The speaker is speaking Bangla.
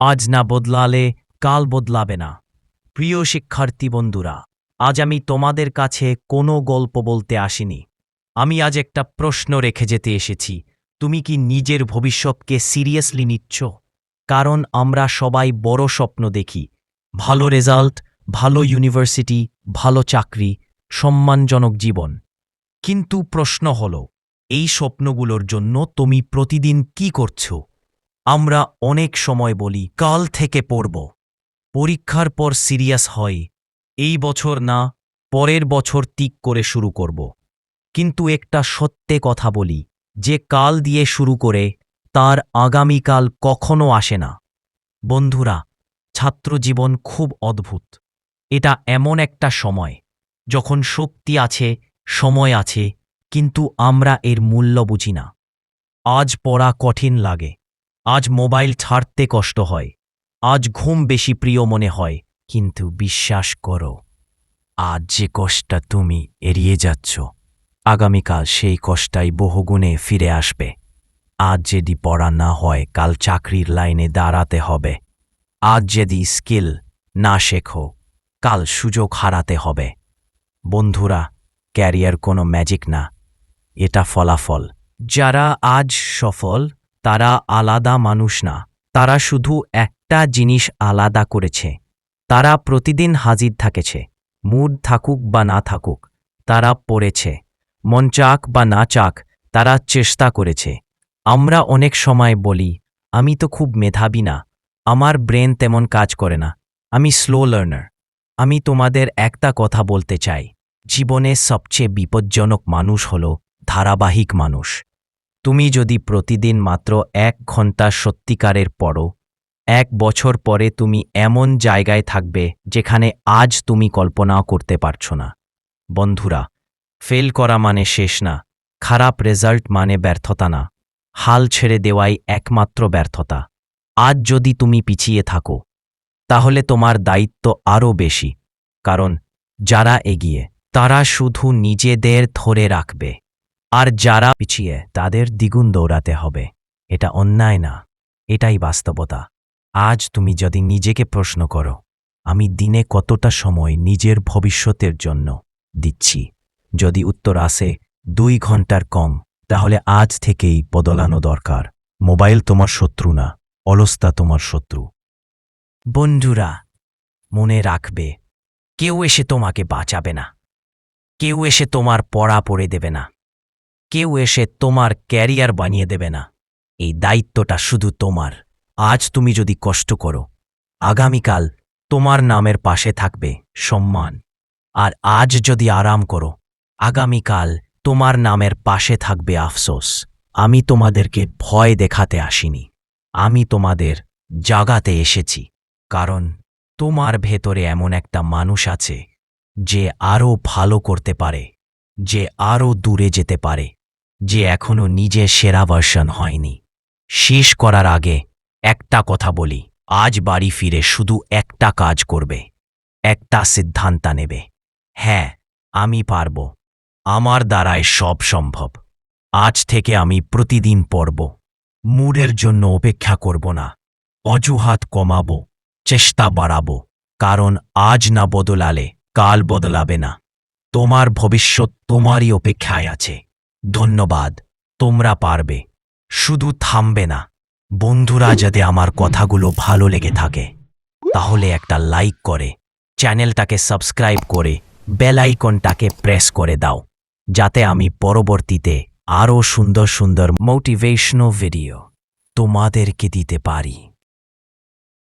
আজ না বদলালে কাল বদলাবে না। প্রিয় শিক্ষার্থী বন্ধুরা, আজ আমি তোমাদের কাছে কোনো গল্প বলতে আসিনি। আমি আজ একটা প্রশ্ন রেখে যেতে এসেছি। তুমি কি নিজের ভবিষ্যৎকে সিরিয়াসলি নিচ্ছ? কারণ আমরা সবাই বড় স্বপ্ন দেখি, ভালো রেজাল্ট, ভালো ইউনিভার্সিটি, ভালো চাকরি, সম্মানজনক জীবন। কিন্তু প্রশ্ন হল, এই স্বপ্নগুলোর জন্য তুমি প্রতিদিন কি করছো? আমরা অনেক সময় বলি কাল থেকে পড়ব, পরীক্ষার পর সিরিয়াস হয়, এই বছর না পরের বছর ঠিক করে শুরু করব। কিন্তু একটা সত্যি কথা বলি, যে কাল দিয়ে শুরু করে তার আগামীকাল কখনো আসে না। বন্ধুরা, ছাত্রজীবন খুব অদ্ভুত। এটা এমন একটা সময় যখন শক্তি আছে, সময় আছে, কিন্তু আমরা এর মূল্য বুঝি না। আজ পড়া কঠিন লাগে, আজ মোবাইল ছাড়তে কষ্ট হয়, আজ ঘুম বেশি প্রিয় মনে হয়। কিন্তু বিশ্বাস করো, আজ যে কষ্টটা তুমি এড়িয়ে যাচ্ছ, আগামীকাল সেই কষ্টাই বহুগুণে ফিরে আসবে। আজ যদি পড়া না হয়, কাল চাকরির লাইনে দাঁড়াতে হবে। আজ যদি স্কিল না শেখো, কাল সুযোগ হারাতে হবে। বন্ধুরা, ক্যারিয়ার কোনো ম্যাজিক না, এটা ফলাফল। যারা আজ সফল, তারা আলাদা মানুষ না, তারা শুধু একটা জিনিস আলাদা করেছে। তারা প্রতিদিন হাজির থাকেছে, মুড থাকুক বা না থাকুক, তারা পড়েছে, মন চাক বা না চাক, তারা চেষ্টা করেছে। আমরা অনেক সময় বলি, আমি তো খুব মেধাবী না, আমার ব্রেন তেমন কাজ করে না, আমি স্লো লার্নার। আমি তোমাদের একটা কথা বলতে চাই, জীবনে সবচেয়ে বিপজ্জনক মানুষ হল ধারাবাহিক মানুষ। তুমি যদি প্রতিদিন মাত্র 1 ঘন্টা সত্যিকারের পড়ো, 1 বছর পরে তুমি এমন জায়গায় থাকবে যেখানে আজ তুমি কল্পনাও করতে পারছো না। বন্ধুরা, ফেল করা মানে শেষ না, খারাপ রেজাল্ট মানে ব্যর্থতা না, হাল ছেড়ে দেওয়াই একমাত্র ব্যর্থতা। আজ যদি তুমি পিছিয়ে থাকো, তাহলে তোমার দায়িত্ব আরও বেশি, কারণ যারা এগিয়ে তারা শুধু নিজেদের ধরে রাখবে, আর যারা পিছিয়ে তাদের দ্বিগুণ দৌড়াতে হবে। এটা অন্যায় না, এটাই বাস্তবতা। আজ তুমি যদি নিজেকে প্রশ্ন করো, আমি দিনে কতটা সময় নিজের ভবিষ্যতের জন্য দিচ্ছি, যদি উত্তর আসে 2 ঘন্টার কম, তাহলে আজ থেকেই বদলানো দরকার। মোবাইল তোমার শত্রু না, অলসতা তোমার শত্রু। বন্ধুরা, মনে রাখবে, কেউ এসে তোমাকে বাঁচাবে না, কেউ এসে তোমার পড়া পড়ে দেবে না, কেউ এসে তোমার ক্যারিয়ার বানিয়ে দেবে না। এই দায়িত্বটা শুধু তোমার। আজ তুমি যদি কষ্ট করো, আগামীকাল তোমার নামের পাশে থাকবে সম্মান। আর আজ যদি আরাম করো, আগামীকাল তোমার নামের পাশে থাকবে আফসোস। আমি তোমাদেরকে ভয় দেখাতে আসিনি, আমি তোমাদের জাগাতে এসেছি। কারণ তোমার ভেতরে এমন একটা মানুষ আছে যে আরও ভালো করতে পারে, যে আরও দূরে যেতে পারে, যে এখনো নিজের সেরা ভার্সন হয়নি। শেষ করার আগে একটা কথা বলি, আজ বাড়ি ফিরে শুধু একটা কাজ করবে, একটা সিদ্ধান্ত নেবে। হ্যাঁ, আমি পারব, আমার দ্বারাই সব সম্ভব। আজ থেকে আমি প্রতিদিন পড়ব, মুডের জন্য অপেক্ষা করব না, অজুহাত কমাবো, চেষ্টা বাড়াবো। কারণ আজ না বদলালে কাল বদলাবে না। তোমার ভবিষ্যৎ তোমারই অপেক্ষায় আছে। ধন্যবাদ, তোমরা পারবে, শুধু থামবে না। বন্ধুরা, যদি আমার কথাগুলো ভালো লেগে থাকে, তাহলে একটা লাইক করে, চ্যানেলটাকে সাবস্ক্রাইব করে, বেল আইকনটাকে প্রেস করে দাও, যাতে আমি পরবর্তীতে আরও সুন্দর সুন্দর মোটিভেশনাল ভিডিও তোমাদেরকে দিতে পারি।